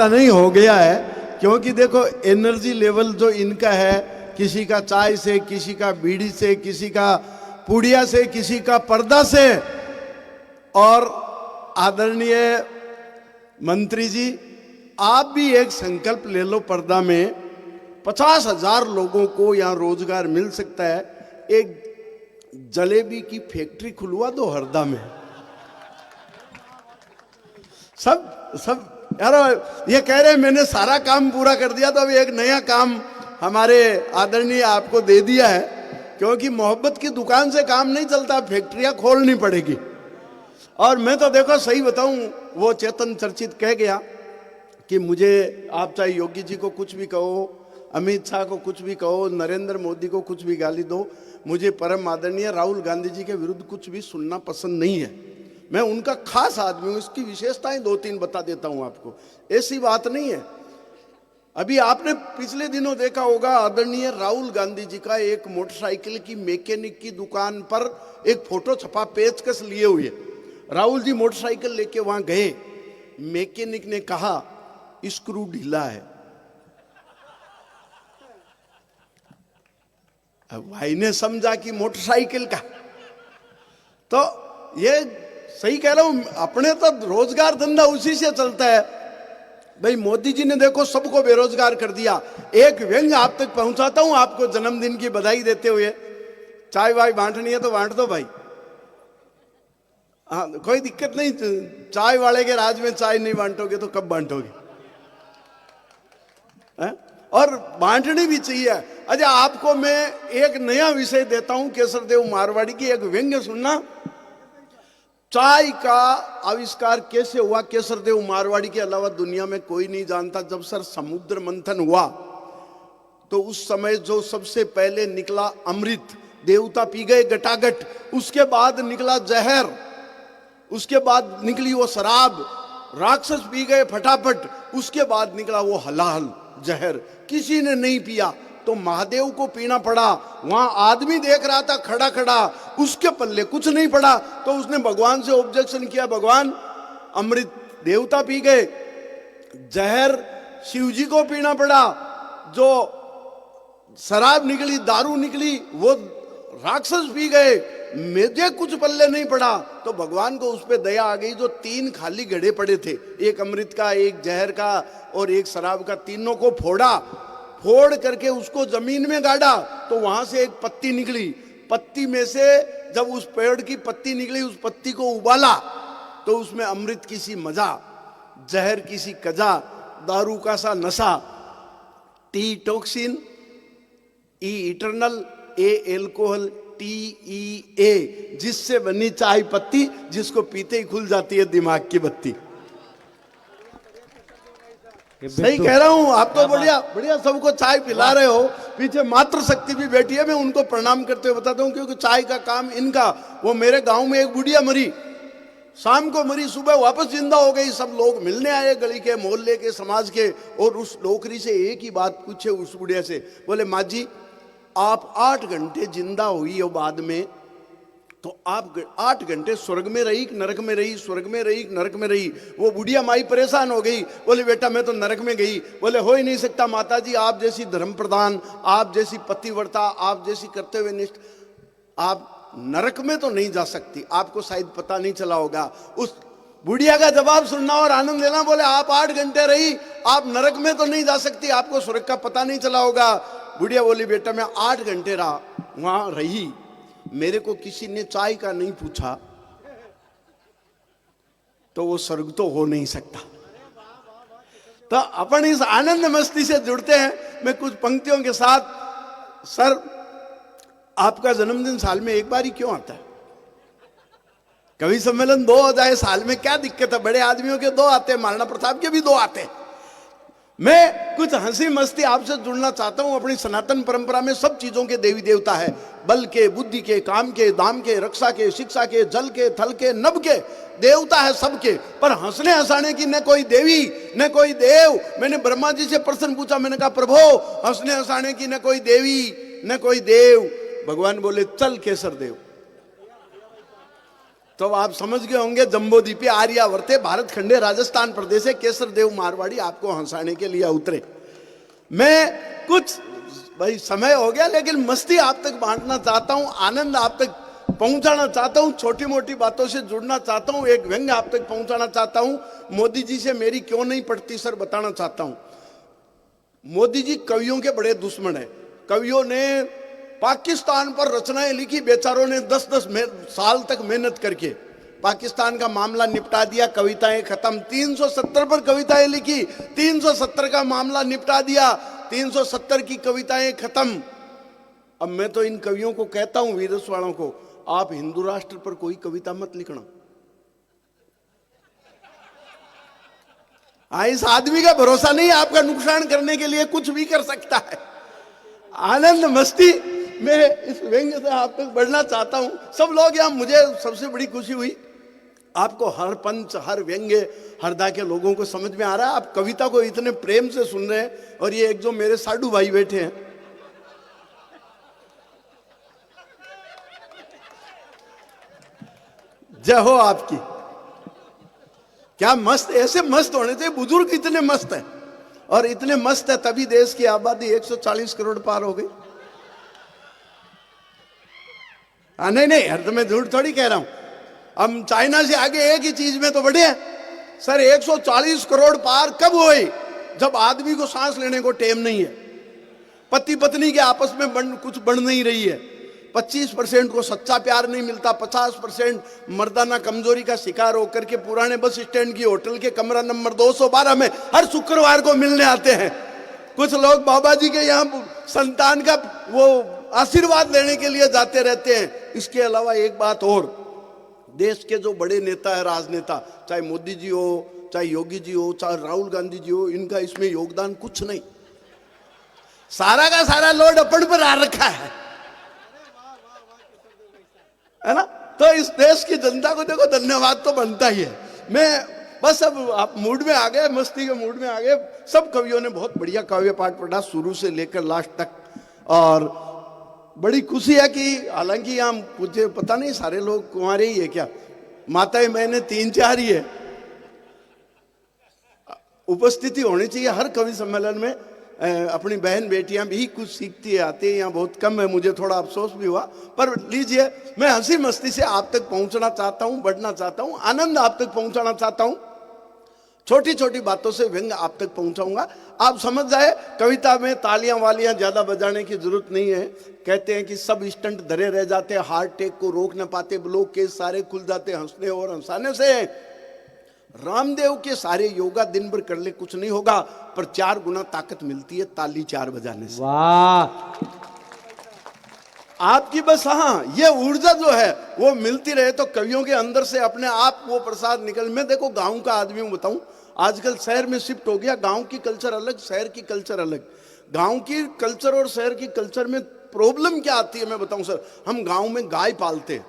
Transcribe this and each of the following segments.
पता नहीं हो गया है, क्योंकि देखो एनर्जी लेवल जो इनका है, किसी का चाय से, किसी का बीड़ी से, किसी का पुड़िया से, किसी का पर्दा से। और आदरणीय मंत्री जी, आप भी एक संकल्प ले लो, पर्दा में 50,000 लोगों को यहाँ रोजगार मिल सकता है। एक जलेबी की फैक्ट्री खुलवा दो हरदा में। सब यार ये कह रहे हैं मैंने सारा काम पूरा कर दिया, तो अभी एक नया काम हमारे आदरणीय आपको दे दिया है, क्योंकि मोहब्बत की दुकान से काम नहीं चलता, फैक्ट्रियां खोलनी पड़ेगी। और मैं तो देखो सही बताऊं, वो चेतन चर्चित कह गया कि मुझे आप चाहे योगी जी को कुछ भी कहो, अमित शाह को कुछ भी कहो, नरेंद्र मोदी को कुछ भी गाली दो, मुझे परम आदरणीय राहुल गांधी जी के विरुद्ध कुछ भी सुनना पसंद नहीं है। मैं उनका खास आदमी हूं, इसकी विशेषताएं 2-3 बता देता हूं आपको। ऐसी बात नहीं है। अभी आपने पिछले दिनों देखा होगा, आदरणीय राहुल गांधी जी का एक मोटरसाइकिल की मैकेनिक की दुकान पर एक फोटो छपा, पेचकस लिए हुए। राहुल जी मोटरसाइकिल लेके वहां गए, मैकेनिक ने कहा स्क्रू ढीला है। अब भाई ने समझा कि मोटरसाइकिल का, तो ये सही कह रहा हूं, अपने तो रोजगार धंधा उसी से चलता है। भाई मोदी जी ने देखो सबको बेरोजगार कर दिया। एक व्यंग आप तक पहुंचाता हूं आपको जन्मदिन की बधाई देते हुए। चाय वाय बांटनी है तो बांट दो भाई, हाँ कोई दिक्कत नहीं। चाय वाले के राज में चाय नहीं बांटोगे तो कब बांटोगे? और बांटनी भी चाहिए। अच्छा, आपको मैं एक नया विषय देता हूं, केसरदेव मारवाड़ी की एक व्यंग्य सुनना। चाय का आविष्कार कैसे हुआ, केसरदेव मारवाड़ी के अलावा दुनिया में कोई नहीं जानता। जब सर समुद्र मंथन हुआ तो उस समय जो सबसे पहले निकला अमृत, देवता पी गए गटागट, उसके बाद निकला जहर, उसके बाद निकली वो शराब, राक्षस पी गए फटाफट, उसके बाद निकला वो हलाल जहर। किसी ने नहीं पिया तो महादेव को पीना पड़ा। वहां आदमी देख रहा था खड़ा खड़ा, उसके पल्ले कुछ नहीं पड़ा, तो उसने भगवान से ऑब्जेक्शन किया, भगवान अमृत देवता पी गए, जहर शिव जी को पीना पड़ा, जो शराब निकली दारू निकली वो राक्षस पी गए, मुझे कुछ पल्ले नहीं पड़ा। तो भगवान को उस पर दया आ गई। जो 3 खाली घड़े पड़े थे, एक अमृत का, एक जहर का और एक शराब का, तीनों को फोड़ा, फोड़ करके उसको जमीन में गाड़ा, तो वहां से एक पत्ती निकली। पत्ती में से जब उस पेड़ की पत्ती निकली, उस पत्ती को उबाला तो उसमें अमृत की सी मजा, जहर की सी कजा, दारू का सा नशा, टी टॉक्सिन, ई इटरनल, ए एल्कोहल, TEA, जिससे बनी चाय पत्ती, जिसको पीते ही खुल जाती है दिमाग की बत्ती। सही कह रहा हूं, आप तो बढ़िया बढ़िया सबको चाय पिला रहे हो। पीछे मातृ शक्ति भी बैठी है, मैं उनको प्रणाम करते हुए बताता हूं, क्योंकि चाय का काम इनका। वो मेरे गांव में एक बुढ़िया मरी, शाम को मरी, सुबह वापस जिंदा हो गई। सब लोग मिलने आए, गली के, मोहल्ले के, समाज के, और उस नौकरी से एक ही बात पूछे उस बुढ़िया से, बोले माँ जी आप 8 घंटे जिंदा हुई हो बाद में, तो आप 8 घंटे स्वर्ग में रही, नरक में रही, स्वर्ग में रही, नरक में रही। वो बुढ़िया माई परेशान हो गई, बोले बेटा मैं तो नरक में गई। बोले हो ही नहीं सकता माता जी, आप जैसी धर्म प्रधान, आप जैसी पतिव्रता, आप जैसी कर्तव्यनिष्ठ, आप नरक में तो नहीं जा सकती, आपको शायद पता नहीं चला होगा। उस बुढ़िया का जवाब सुनना और आनंद लेना। बोले आप 8 घंटे रही, आप नरक में तो नहीं जा सकती, आपको स्वर्ग का पता नहीं चला होगा। बुढ़िया बोली बेटा मैं 8 घंटे वहां रही, मेरे को किसी ने चाय का नहीं पूछा, तो वो स्वर्ग तो हो नहीं सकता। तो अपन इस आनंद मस्ती से जुड़ते हैं। मैं कुछ पंक्तियों के साथ, सर आपका जन्मदिन साल में एक बार ही क्यों आता है? कवि सम्मेलन 2 हो जाए साल में, क्या दिक्कत है? बड़े आदमियों के 2 आते हैं, महाराणा प्रताप के भी 2 आते हैं। मैं कुछ हंसी मस्ती आपसे जुड़ना चाहता हूं। अपनी सनातन परंपरा में सब चीजों के देवी देवता है, बल के, बुद्धि के, काम के, दाम के, रक्षा के, शिक्षा के, जल के, थल के, नभ के, देवता है सबके। पर हंसने हंसाने की न कोई देवी न कोई देव। मैंने ब्रह्मा जी से प्रश्न पूछा, मैंने कहा प्रभु हंसने हंसाने की न कोई देवी न कोई देव। भगवान बोले चल केसर देव, तो आप समझ गए होंगे, जम्बोदीपी आर्यावर्ते भारत खंडे राजस्थान प्रदेश है, केसर देव मारवाड़ी आपको हंसाने के लिए उतरे। मैं कुछ भाई समय हो गया, लेकिन मस्ती आप तक बांटना चाहता हूं, आनंद आप तक पहुंचाना चाहता हूं, छोटी मोटी बातों से जुड़ना चाहता हूं, एक व्यंग्य आप तक पहुंचाना चाहता हूं। मोदी जी से मेरी क्यों नहीं पड़ती सर, बताना चाहता हूं। मोदी जी कवियों के बड़े दुश्मन है। कवियों ने पाकिस्तान पर रचनाएं लिखी, बेचारों ने 10-10 साल तक मेहनत करके पाकिस्तान का मामला निपटा दिया, कविताएं खत्म। 370 पर कविताएं लिखी, 370 का मामला निपटा दिया, 370 की कविताएं खत्म। अब मैं तो इन कवियों को कहता हूं, वीरस वालों को, आप हिंदू राष्ट्र पर कोई कविता मत लिखना। इस आदमी का भरोसा नहीं, आपका नुकसान करने के लिए कुछ भी कर सकता है। आनंद मस्ती में इस व्यंग्य से आप तक बढ़ना चाहता हूं। सब लोग यहाँ, मुझे सबसे बड़ी खुशी हुई, आपको हर पंच, हर व्यंग्य, हरदा के लोगों को समझ में आ रहा है। आप कविता को इतने प्रेम से सुन रहे हैं। और ये एक जो मेरे साधु भाई बैठे हैं, जय हो आपकी। क्या मस्त, ऐसे मस्त होने चाहिए बुजुर्ग, इतने मस्त है। और इतने मस्त है तभी देश की आबादी 140 करोड़ पार हो गई। नहीं नहीं, हर तो मैं झूठ थोड़ी कह रहा हूं। हम चाइना से आगे एक ही चीज में तो बढ़े हैं सर। 140 करोड़ पार कब हुए? जब आदमी को सांस लेने को टेम नहीं है, पति पत्नी के आपस में कुछ बढ़ नहीं रही है, 25% को सच्चा प्यार नहीं मिलता, 50% मर्दाना कमजोरी का शिकार होकर के पुराने बस स्टैंड की होटल के कमरा नंबर 212 में हर शुक्रवार को मिलने आते हैं। कुछ लोग बाबा जी के यहाँ संतान का वो आशीर्वाद लेने के लिए जाते रहते हैं। इसके अलावा एक बात और, देश के जो बड़े नेता है, राजनेता, चाहे मोदी जी हो, चाहे योगी जी हो, चाहे राहुल गांधी जी हो, इनका इसमें योगदान कुछ नहीं। सारा का सारा लोड अपन पर आ रखा है ना। तो इस देश की जनता को देखो धन्यवाद तो बनता ही है। मैं बस अब आप मूड में आ गए, मस्ती के मूड में आ गए। सब कवियों ने बहुत बढ़िया काव्य पाठ पढ़ा शुरू से लेकर लास्ट तक, और बड़ी खुशी है कि हालांकि यहाँ मुझे पता नहीं सारे लोग कुंवारे ही है क्या, माताएं बहनें 3-4 ही है। उपस्थिति होनी चाहिए हर कवि सम्मेलन में। अपनी बहन बेटियां भी कुछ सीखती है, आती है, यहाँ बहुत कम है। मुझे थोड़ा अफसोस भी हुआ, पर लीजिए, मैं हंसी मस्ती से आप तक पहुंचना चाहता हूं, बढ़ना चाहता हूं, आनंद आप तक पहुंचाना चाहता हूं, छोटी छोटी बातों से व्यंग आप तक पहुंचाऊंगा। आप समझ जाए, कविता में तालियां वालियां ज्यादा बजाने की जरूरत नहीं है। कहते हैं कि सब स्टंट धरे रह जाते, हार्ट अटैक को रोक न पाते, ब्लॉक केस सारे खुल जाते हंसने और हंसाने से। रामदेव के सारे योगा दिन भर कर ले कुछ नहीं होगा, पर 4 गुना ताकत मिलती है ताली 4 बजाने से। वाह, आपकी बस हाँ ये ऊर्जा जो है वो मिलती रहे तो कवियों के अंदर से अपने आप वो प्रसाद निकल। मैं देखो गांव का आदमी हूं, बताऊं, आजकल शहर में शिफ्ट हो गया। गांव की कल्चर अलग, शहर की कल्चर अलग। गांव की कल्चर और शहर की कल्चर में प्रॉब्लम क्या आती है मैं बताऊं सर। हम गांव में गाय पालते,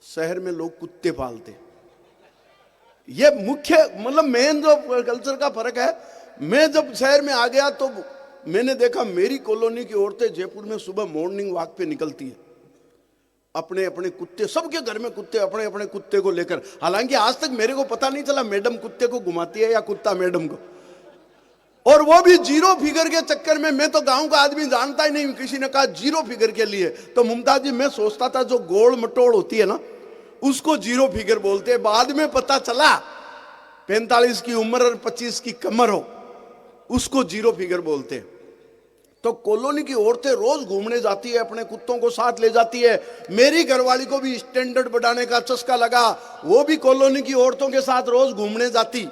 शहर में लोग कुत्ते पालते। ये मुख्य मतलब मेन जो कल्चर का फर्क है। मैं जब शहर में आ गया तो मैंने देखा मेरी कॉलोनी की औरतें जयपुर में सुबह मॉर्निंग वॉक पे निकलती है, अपने अपने कुत्ते, सबके घर में कुत्ते, अपने अपने कुत्ते को लेकर। हालांकि आज तक मेरे को पता नहीं चला मैडम कुत्ते को घुमाती है या कुत्ता मैडम को, और वो भी 0 फिगर के चक्कर में। मैं तो गांव का आदमी जानता ही नहीं, किसी ने कहा 0 फिगर के लिए, तो मुमताज जी मैं सोचता था जो गोल मटोड़ होती है ना उसको 0 फिगर बोलते हैं। बाद में पता चला 45 की उम्र और 25 की कमर हो उसको 0 फिगर बोलते हैं। तो कॉलोनी की औरतें रोज घूमने जाती है, अपने कुत्तों को साथ ले जाती है। मेरी घरवाली को भी स्टैंडर्ड बढ़ाने का चस्का लगा, वो भी कॉलोनी की औरतों के साथ रोज घूमने जाती।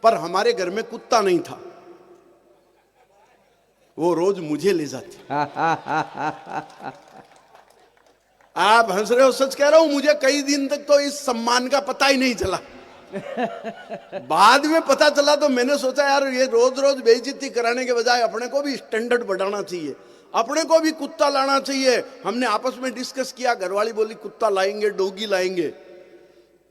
पर हमारे घर में कुत्ता नहीं था, वो रोज मुझे ले जाती। आप हंस रहे हो, सच कह रहा हूं, मुझे कई दिन तक तो इस सम्मान का पता ही नहीं चला। बाद में पता चला तो मैंने सोचा यार ये रोज रोज बेइज्जती कराने के बजाय अपने को भी स्टैंडर्ड बढ़ाना चाहिए, अपने को भी कुत्ता लाना चाहिए। हमने आपस में डिस्कस किया, घरवाली बोली कुत्ता लाएंगे, डॉगी लाएंगे।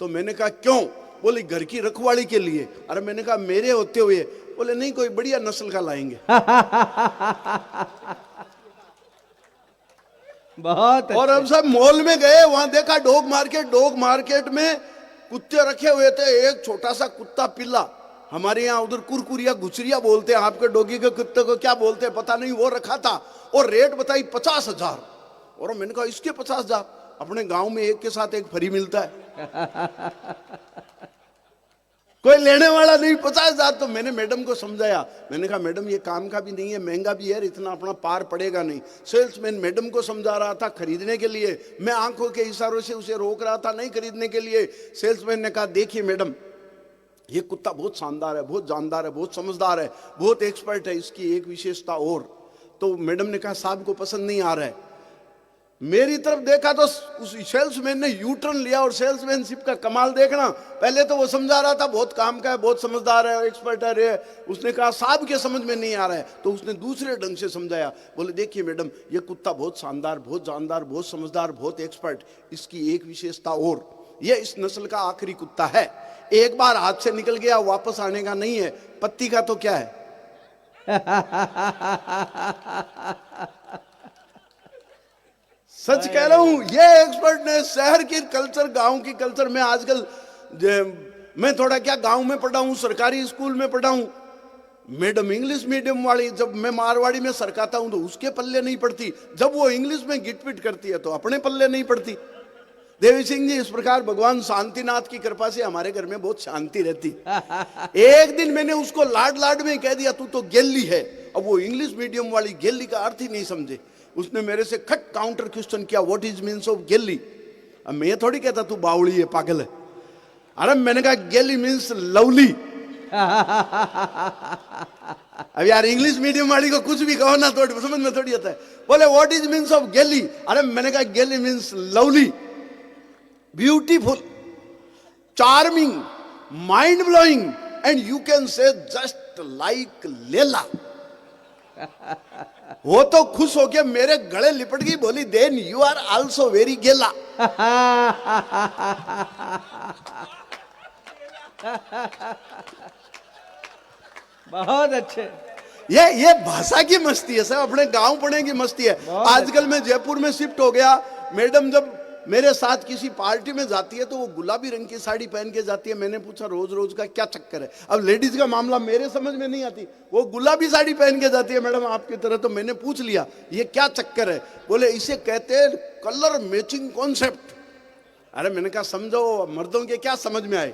तो मैंने कहा क्यों? बोली घर की रखवाली के लिए। अरे मैंने कहा मेरे होते हुए? बोले नहीं कोई बढ़िया नस्ल का लाएंगे। बहुत और अच्छे। हम सब मॉल में गए, वहां देखा डॉग मार्केट। डॉग मार्केट में कुत्ते रखे हुए थे। एक छोटा सा कुत्ता पिल्ला, हमारे यहाँ उधर कुरकुरिया गुचरिया बोलते हैं, आपके डॉगी के कुत्ते को क्या बोलते हैं पता नहीं, वो रखा था। और रेट बताई 50,000। और मैंने कहा इसके 50,000, अपने गांव में एक के साथ एक फ्री मिलता है। कोई लेने वाला नहीं, 50,000। तो मैंने मैडम को समझाया, मैंने कहा मैडम ये काम का भी नहीं है, महंगा भी है, इतना अपना पार पड़ेगा नहीं। सेल्समैन मैडम को समझा रहा था खरीदने के लिए, मैं आंखों के इशारों से उसे रोक रहा था नहीं खरीदने के लिए। सेल्समैन ने कहा देखिए मैडम, ये कुत्ता बहुत शानदार है, बहुत जानदार है, बहुत समझदार है, बहुत एक्सपर्ट है, इसकी एक विशेषता और। तो मैडम ने कहा साहब को पसंद नहीं आ रहा है। मेरी तरफ देखा तो उस सेल्समैन ने यू टर्न लिया। और सेल्समैनशिप का कमाल देखना, पहले तो वो समझा रहा था बहुत काम का है, बहुत समझदार है, एक्सपर्ट है। उसने कहा साहब के समझ में नहीं आ रहा है, तो उसने दूसरे ढंग से समझाया। बोले देखिए मैडम, ये कुत्ता बहुत शानदार, बहुत जानदार, बहुत समझदार, बहुत एक्सपर्ट, इसकी एक विशेषता और, ये इस नस्ल का आखिरी कुत्ता है, एक बार हाथ से निकल गया वापस आने का नहीं है। पत्ती का तो क्या है। सच कह रहा हूं, ये एक्सपर्ट ने शहर की कल्चर, गांव की कल्चर में आजकल, मैं थोड़ा क्या गांव में पढ़ा हूं, सरकारी स्कूल में पढ़ा हूं। मैडम इंग्लिश मीडियम वाली, जब मैं मारवाड़ी में सरकाता हूं तो उसके पल्ले नहीं पड़ती, जब वो इंग्लिश में गिटपिट करती है तो अपने पल्ले नहीं पड़ती। देवी सिंह जी, इस प्रकार भगवान शांतिनाथ की कृपा से हमारे घर में बहुत शांति रहती। एक दिन मैंने उसको लाड लाड में कह दिया तू तो गेली है। अब वो इंग्लिश मीडियम वाली गेली का अर्थ ही नहीं समझे। उसने मेरे से खट काउंटर क्वेश्चन किया, व्हाट इज मीन्स ऑफ गेली। अब मैं थोड़ी कहता तू बावड़ी है, पागल है। अरे मैंने कहा गेली मीन्स लवली। अब यार इंग्लिश मीडियम वाली को कुछ भी कहो ना तो समझ में थोड़ी आता है। बोले व्हाट इज मीन्स ऑफ गेली। अरे मैंने कहा गेली means lovely, beautiful, charming, mind blowing, and you can say just like लेला। वो तो खुश होके मेरे गले लिपट गई, बोली then you are also very गेला। बहुत अच्छे। ये भाषा की मस्ती है सर, अपने गांव पढ़ने की मस्ती है। आजकल मैं जयपुर में शिफ्ट हो गया। मैडम जब मेरे साथ किसी पार्टी में जाती है तो वो गुलाबी रंग की साड़ी पहन के जाती है। मैंने पूछा रोज रोज का क्या चक्कर है। अब लेडीज का मामला मेरे समझ में नहीं आती, वो गुलाबी साड़ी पहन के जाती है मैडम आपकी तरह। तो मैंने पूछ लिया ये क्या चक्कर है। बोले इसे कहते हैं कलर मैचिंग कॉन्सेप्ट। अरे मैंने कहा समझो, मर्दों के क्या समझ में आए।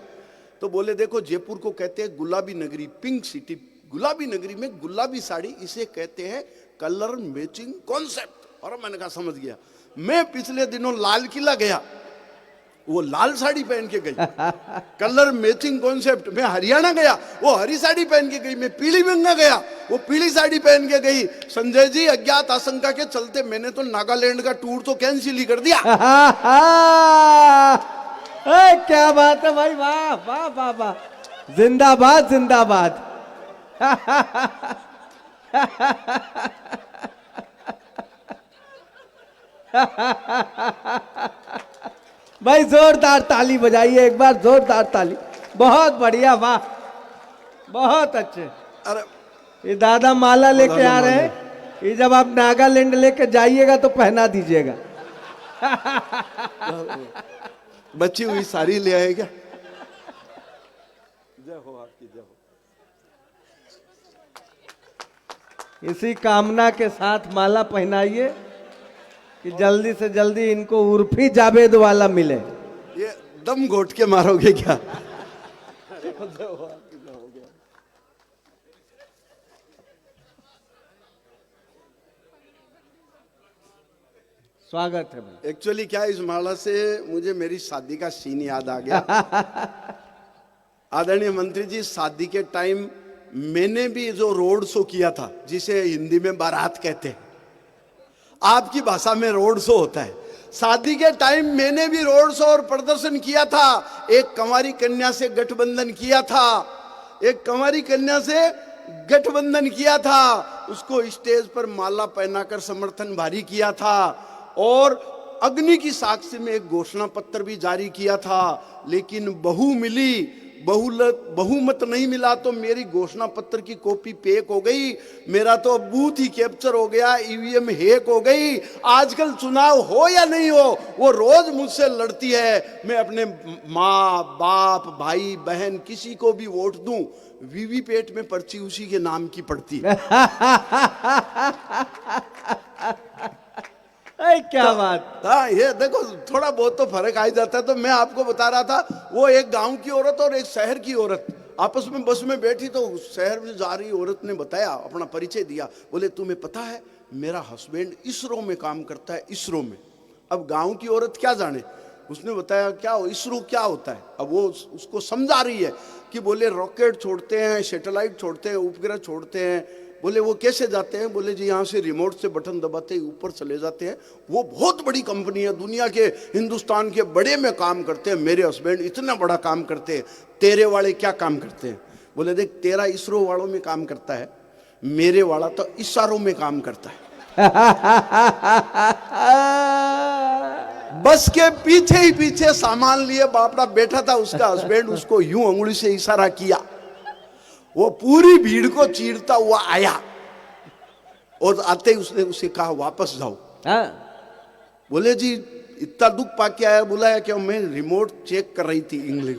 तो बोले देखो जयपुर को कहते हैं गुलाबी नगरी, पिंक सिटी। गुलाबी नगरी में गुलाबी साड़ी, इसे कहते हैं कलर मैचिंग कॉन्सेप्ट। और मैंने कहा समझ गया। मैं पिछले दिनों लाल किला गया, वो लाल साड़ी पहन के गई, कलर मैचिंग कॉन्सेप्ट। मैं हरियाणा गया, वो हरी साड़ी पहन के गई। मैं पीली बंगा गया, वो पीली साड़ी पहन के गई। संजय जी, अज्ञात आशंका के चलते मैंने तो नागालैंड का टूर तो कैंसिल ही कर दिया। क्या बात है भाई, वाह वाह वाह वाह, जिंदाबाद जिंदाबाद। भाई जोरदार ताली बजाइए एक बार, जोरदार ताली। बहुत बढ़िया, वाह, बहुत अच्छे। अरे ये दादा माला लेके आ रहे हैं, ये जब आप नागालैंड लेके जाइएगा तो पहना दीजिएगा। बची हुई साड़ी ले आए क्या। जय हो आपकी, जय हो। इसी कामना के साथ माला पहनाइए कि जल्दी से जल्दी इनको उर्फी जावेद वाला मिले। ये दम घोट के मारोगे क्या। स्वागत है भाई। एक्चुअली क्या, इस माला से मुझे मेरी शादी का सीन याद आ गया। आदरणीय मंत्री जी, शादी के टाइम मैंने भी जो रोड शो किया था, जिसे हिंदी में बारात कहते हैं, आपकी भाषा में रोड शो होता है। शादी के टाइम मैंने भी रोड शो और प्रदर्शन किया था। एक कंवारी कन्या से गठबंधन किया था, एक कंवारी कन्या से गठबंधन किया था। उसको स्टेज पर माला पहनाकर समर्थन भारी किया था और अग्नि की साक्षी में एक घोषणा पत्र भी जारी किया था। लेकिन बहू मिली बहुमत नहीं मिला तो मेरी घोषणा पत्र की कॉपी फेक हो गई, मेरा तो बूथ ही कैप्चर हो गया, ईवीएम हैक हो गई। आजकल चुनाव हो या नहीं हो, वो रोज मुझसे लड़ती है। मैं अपने माँ बाप भाई बहन किसी को भी वोट दूं, वीवीपैट में पर्ची उसी के नाम की पड़ती है। क्या बात। हाँ, ये देखो थोड़ा बहुत तो फर्क आ ही जाता है। तो मैं आपको बता रहा था, वो एक गांव की औरत और एक शहर की औरत आपस में बस में बैठी, तो शहर में जा रही औरत ने बताया, अपना परिचय दिया। बोले तुम्हें पता है मेरा हस्बैंड इसरो में काम करता है, इसरो में। अब गांव की औरत क्या जाने, उसने बताया क्या इसरो क्या होता है। अब वो उसको समझा रही है कि बोले रॉकेट छोड़ते हैं, सैटेलाइट छोड़ते हैं, उपग्रह छोड़ते हैं। बोले वो कैसे जाते हैं, बोले जी यहाँ से रिमोट से बटन दबाते ही ऊपर चले जाते हैं। वो बहुत बड़ी कंपनी है, दुनिया के हिंदुस्तान के बड़े में काम करते हैं। मेरे हस्बैंड इतना बड़ा काम करते हैं, तेरे वाले क्या काम करते हैं। बोले देख तेरा इसरो वालों में काम करता है, मेरे वाला तो इशारों में काम करता है। बस के पीछे ही पीछे सामान लिए बापड़ा बैठा था उसका हस्बैंड, उसको यूं अंगुली से इशारा किया, वो पूरी भीड़ को चीरता हुआ आया और आते ही उसने उसे कहा वापस जाओ। बोले जी इतना दुख पाके आया, बुलाया क्या, मैं रिमोट चेक कर रही थी इंग्लिश।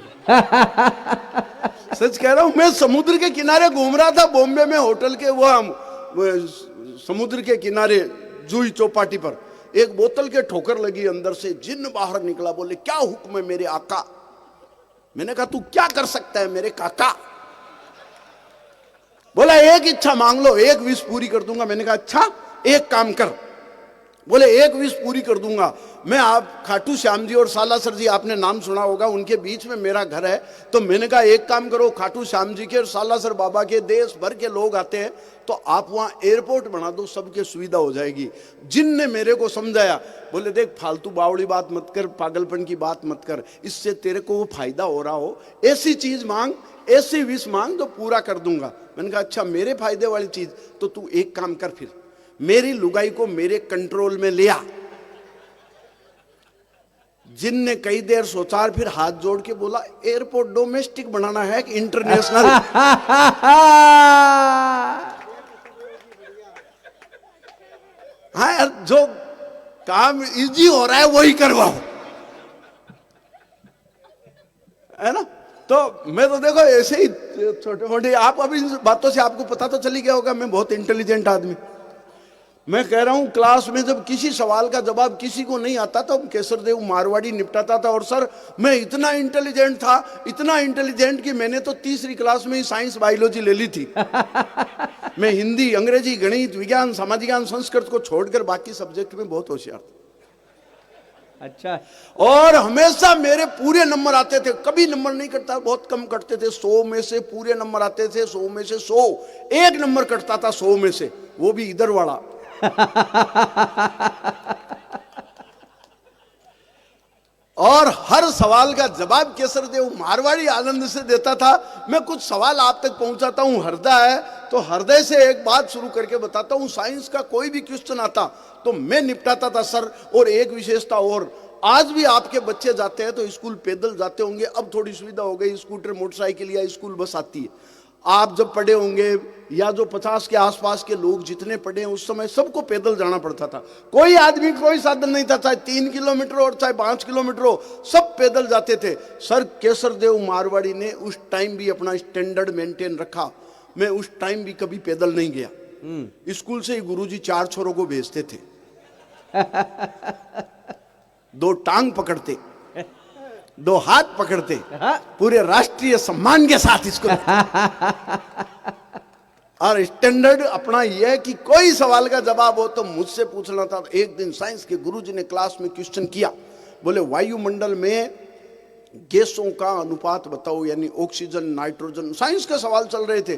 सच कह रहा हूं, मैं समुद्र के किनारे घूम रहा था बॉम्बे में, होटल के वो समुद्र के किनारे जूही चौपाटी पर। एक बोतल के ठोकर लगी, अंदर से जिन्न बाहर निकला। बोले क्या हुक्म है मेरे आका। मैंने कहा तू क्या कर सकता है मेरे काका। बोला एक इच्छा मांग लो, एक विश पूरी कर दूंगा। मैंने कहा अच्छा एक काम कर। बोले एक विश पूरी कर दूंगा। मैं आप खाटू श्याम जी और सालासर जी, आपने नाम सुना होगा, उनके बीच में मेरा घर है। तो मैंने कहा एक काम करो, खाटू श्याम जी के और सालासर बाबा के देश भर के लोग आते हैं, तो आप वहां एयरपोर्ट बना दो, सबके सुविधा हो जाएगी। जिनने मेरे को समझाया, बोले देख फालतू बावड़ी बात मत कर, पागलपन की बात मत कर, इससे तेरे को वो फायदा हो रहा हो, ऐसी चीज मांग, ऐसी विश मांग तो पूरा कर दूंगा। मैंने कहा अच्छा मेरे फायदे वाली चीज, तो तू एक काम कर, फिर मेरी लुगाई को मेरे कंट्रोल में ले आ। जिनने कई देर सोचा, फिर हाथ जोड़ के बोला एयरपोर्ट डोमेस्टिक बनाना है कि इंटरनेशनल। हाँ यार, जो काम इजी हो रहा है वही करवाओ, है ना। तो मैं तो देखो ऐसे ही छोटे मोटे, आप अभी इन बातों से आपको पता तो चली गया होगा मैं बहुत इंटेलिजेंट आदमी। मैं कह रहा हूं क्लास में जब किसी सवाल का जवाब किसी को नहीं आता तो केसरदेव मारवाड़ी निपटाता था। और सर मैं इतना इंटेलिजेंट था, इतना इंटेलिजेंट कि मैंने तो तीसरी क्लास में ही साइंस बायोलॉजी ले ली थी। मैं हिंदी, अंग्रेजी, गणित, विज्ञान, सामाजिक ज्ञान, संस्कृत को छोड़कर बाकी सब्जेक्ट में बहुत होशियार था। अच्छा। और हमेशा मेरे पूरे नंबर आते थे, कभी नंबर नहीं कटता, बहुत कम कटते थे। 100 में से पूरे नंबर आते थे, 100 में से 100, एक नंबर कटता था 100 में से, वो भी इधर वाला। और हर सवाल का जवाब केसरदेव मारवाड़ी आनंद से देता था। मैं कुछ सवाल आप तक पहुंचाता हूं, हृदय है तो हृदय से एक बात शुरू करके बताता हूं। साइंस का कोई भी क्वेश्चन आता तो मैं निपटाता था सर। और एक विशेषता और, आज भी आपके बच्चे जाते हैं तो स्कूल पैदल जाते होंगे, अब थोड़ी सुविधा हो गई, स्कूटर मोटरसाइकिल या स्कूल बस आती है। आप जब पढ़े होंगे या जो 50 के आसपास के लोग जितने पढ़े हैं, उस समय सबको पैदल जाना पड़ता था। कोई आदमी, कोई साधन नहीं था, चाहे 3 किलोमीटर और चाहे 5 किलोमीटर हो, सब पैदल जाते थे। सर केसरदेव मारवाड़ी ने उस टाइम भी अपना स्टैंडर्ड मेंटेन रखा। मैं उस टाइम भी कभी पैदल नहीं गया। स्कूल से ही गुरुजी 4 छोरों को भेजते थे, 2 टांग पकड़ते, 2 हाथ पकड़ते, पूरे राष्ट्रीय सम्मान के साथ इसको। और स्टैंडर्ड अपना यह है कि कोई सवाल का जवाब हो तो मुझसे पूछना था। एक दिन साइंस के गुरुजी ने क्लास में क्वेश्चन किया, बोले वायुमंडल में गैसों का अनुपात बताओ, यानी ऑक्सीजन, नाइट्रोजन, साइंस के सवाल चल रहे थे।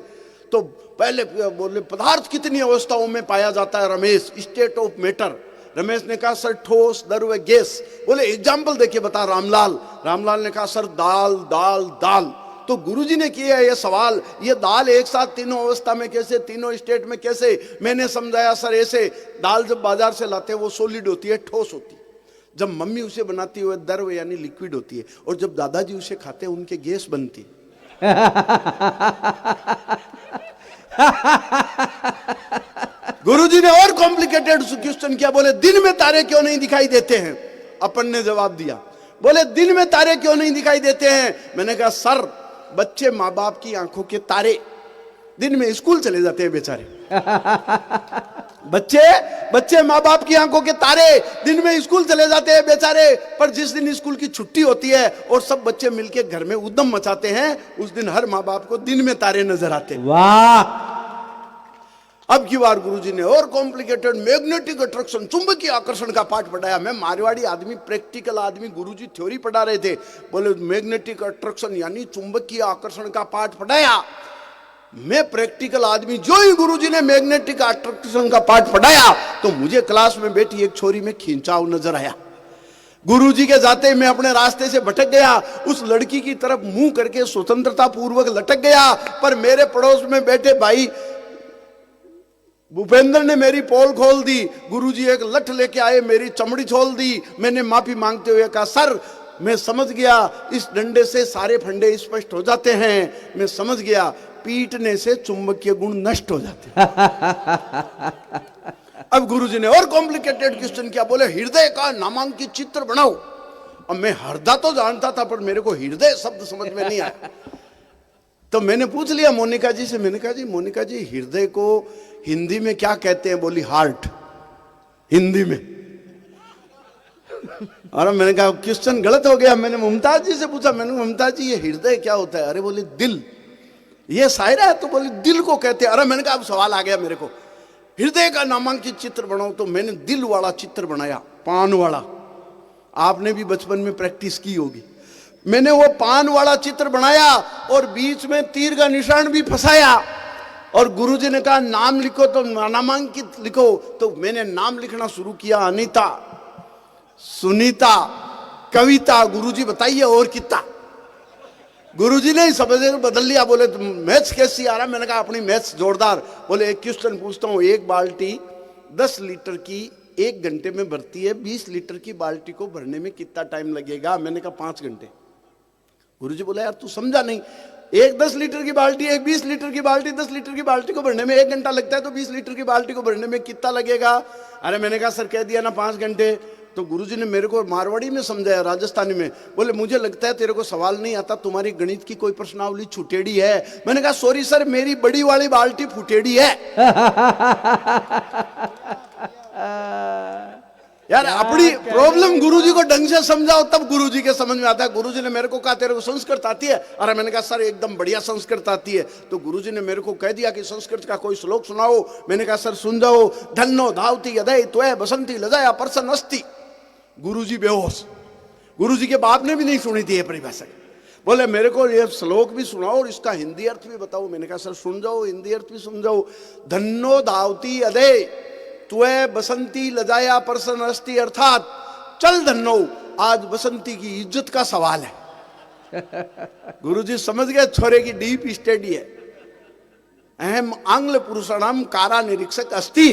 तो पहले बोले पदार्थ कितनी अवस्थाओं में पाया जाता है Ramesh, state of matter. Ramesh ने कहा सर ठोस, द्रव, गैस। बोले एग्जाम्पल देके बता रामलाल। रामलाल ने कहा सर दाल दाल दाल। तो गुरुजी ने किया ये सवाल, ये दाल एक साथ तीनों अवस्था में कैसे, तीनों स्टेट में कैसे। मैंने समझाया सर ऐसे, दाल जब बाजार से लाते हैं वो सॉलिड होती है, ठोस होती है। जब मम्मी उसे बनाती है द्रव यानी लिक्विड होती है, और जब दादाजी उसे खाते हैं उनके गैस बनती है। गुरुजी ने और कॉम्प्लिकेटेड क्वेश्चन किया, बोले दिन में तारे क्यों नहीं दिखाई देते हैं? अपन ने जवाब दिया, बोले दिन में तारे क्यों नहीं दिखाई देते हैं? मैंने कहा सर, बच्चे माँ बाप की आंखों के तारे, दिन में स्कूल चले जाते हैं बेचारे। बच्चे माँ बाप की आंखों के तारे, दिन में स्कूल चले जाते हैं बेचारे, पर जिस दिन स्कूल की छुट्टी होती है और सब बच्चे मिलके घर में उद्यम मचाते हैं, उस दिन हर माँ बाप को दिन में तारे नजर आते हैं। वाह! अब की बार गुरुजी ने और कॉम्प्लिकेटेड मैग्नेटिक अट्रैक्शन, चुंबकीय आकर्षण का पाठ पढ़ाया। मैं मारवाड़ी आदमी, प्रैक्टिकल आदमी, गुरुजी थ्योरी पढ़ा रहे थे। बोले मैग्नेटिक अट्रैक्शन यानी चुंबकीय आकर्षण का पाठ पढ़ाया। मैं प्रैक्टिकल आदमी, जो ही गुरुजी ने मैग्नेटिक अट्रैक्शन का पाठ पढ़ाया तो मुझे क्लास में बैठी एक छोरी में खिंचाव नजर आया। गुरुजी के जाते मैं अपने रास्ते से भटक गया, उस लड़की की तरफ मुंह करके स्वतंत्रता पूर्वक लटक गया, पर मेरे पड़ोस में बैठे भाई भूपेंद्र ने मेरी पोल खोल दी। गुरुजी एक लठ लेके आए, मेरी चमड़ी छोल दी। मैंने माफी मांगते हुए कहा सर, मैं समझ गया, इस डंडे से सारे फंडे स्पष्ट हो जाते हैं। मैं समझ गया, पीटने से चुंबकीय गुण नष्ट हो जाते हैं। अब गुरुजी ने और कॉम्प्लिकेटेड क्वेश्चन किया, बोले हृदय का नामांकित चित्र बनाओ। अब मैं हृदय तो जानता था, पर मेरे को हृदय शब्द समझ में नहीं आया। तो मैंने पूछ लिया मोनिका जी से, मैंने कहा जी मोनिका जी, हृदय को हिंदी में क्या कहते हैं? बोली हार्ट, हिंदी में। और मैंने कहा क्वेश्चन गलत हो गया। मैंने मुमताज जी से पूछा, मैंने मुमताज जी ये हृदय क्या होता है? अरे बोली दिल। ये शायरा है? तो बोली दिल को कहते हैं। अरे मैंने कहा अब सवाल आ गया मेरे को, हृदय का नामांकित चित्र बनाओ। तो मैंने दिल वाला चित्र बनाया, पान वाला। आपने भी बचपन में प्रैक्टिस की होगी। मैंने वो पान वाला चित्र बनाया और बीच में तीर का निशान भी फंसाया। और गुरुजी ने कहा नाम लिखो, तो नामांकित लिखो। तो मैंने नाम लिखना शुरू किया, अनीता, सुनीता, कविता। गुरुजी बताइए और कितना? गुरुजी ने समझ बदल लिया। बोले मैथ्स कैसी आ रहा? मैंने कहा अपनी मैथ्स जोरदार। बोले एक क्वेश्चन पूछता हूँ, एक बाल्टी 10 लीटर की 1 घंटे में भरती है, 20 लीटर की बाल्टी को भरने में कितना टाइम लगेगा? मैंने कहा 5 घंटे। गुरुजी बोला यार तू समझा नहीं, एक 10 लीटर की बाल्टी, एक 20 लीटर की बाल्टी, 10 लीटर की बाल्टी को भरने में 1 घंटा लगता है, तो 20 लीटर की बाल्टी को भरने में कितना लगेगा? अरे मैंने कहा सर कह दिया ना 5 घंटे। तो गुरुजी ने मेरे को मारवाड़ी में समझाया, राजस्थानी में। बोले मुझे लगता है तेरे को सवाल नहीं आता, तुम्हारी गणित की कोई प्रश्नावली छुटेड़ी है। मैंने कहा सॉरी सर, मेरी बड़ी वाली बाल्टी फुटेड़ी है। यार अपनी प्रॉब्लम गुरुजी को ढंग से समझाओ, तब गुरुजी के समझ में आता है। गुरुजी ने मेरे को कहा तेरे को संस्कृत आती है? अरे मैंने कहा सर एकदम बढ़िया संस्कृत आती है। तो गुरुजी ने मेरे को कह दिया कि संस्कृत का कोई श्लोक सुनाओ। मैंने कहा सर सुन जाओ, धन्नो धावती यदय त्वय बसंती लजाया परसन अस्ति। गुरुजी बेहोश, गुरुजी के बाप ने भी नहीं सुनी थी ये परिभाषा। बोले मेरे को ये श्लोक भी सुनाओ और इसका हिंदी अर्थ भी बताओ। मैंने कहा सर सुन जाओ, हिंदी अर्थ भी सुन जाओ। धन्नो धावती यदय त्वय बसंती लजाया परसन अस्ति, अर्थात चल धन्नो, आज बसंती की इज्जत का सवाल है। गुरुजी समझ गए छोरे की डीप स्टडी है। अहम आंग्ल पुरुषाणाम कारा निरीक्षक अस्ति।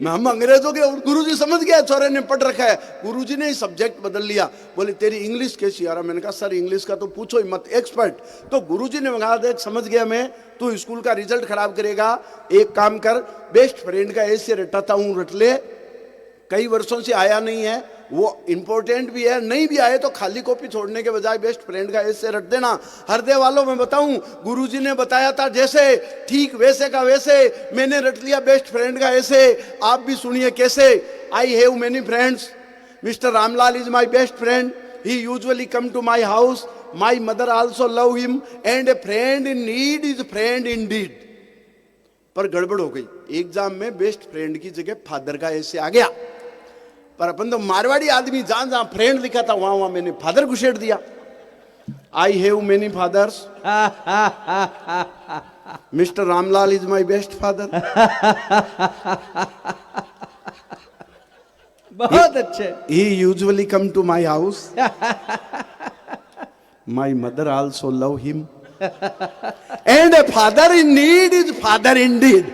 हम अंग्रेजों के, गुरुजी समझ गया छोरे ने पढ़ रखा है। गुरुजी ने सब्जेक्ट बदल लिया। बोले तेरी इंग्लिश कैसी आ रहा? मैंने कहा सर इंग्लिश का तो पूछो ही मत, एक्सपर्ट। तो गुरुजी ने कहा देख समझ गया मैं, तू स्कूल का रिजल्ट खराब करेगा, एक काम कर, बेस्ट फ्रेंड का ऐसे रटाता हूं रट ले। कई वर्षों से आया नहीं है, वो इंपॉर्टेंट भी है, नहीं भी आए तो खाली कॉपी छोड़ने के बजाय बेस्ट फ्रेंड का ऐसे रट देना। हृदय वालों में बताऊं, गुरुजी ने बताया था जैसे, ठीक वैसे का वैसे मैंने रट लिया बेस्ट फ्रेंड का ऐसे। आप भी सुनिए कैसे। I have many friends, mister Ramlal is my best friend, he usually come to my house, my mother also love him, and a friend in need is friend in deed. पर गड़बड़ हो गई, एग्जाम में बेस्ट फ्रेंड की जगह father का ऐसे आ गया। पर अपन तो मारवाड़ी आदमी, जहां जहां फ्रेंड लिखा था वहां वहां मैंने फादर घुसेड़ दिया। I have many fathers, mister Ramlal is my best father. बहुत अच्छे। He usually come to my house, my mother also love him, and a father in need is father in deed.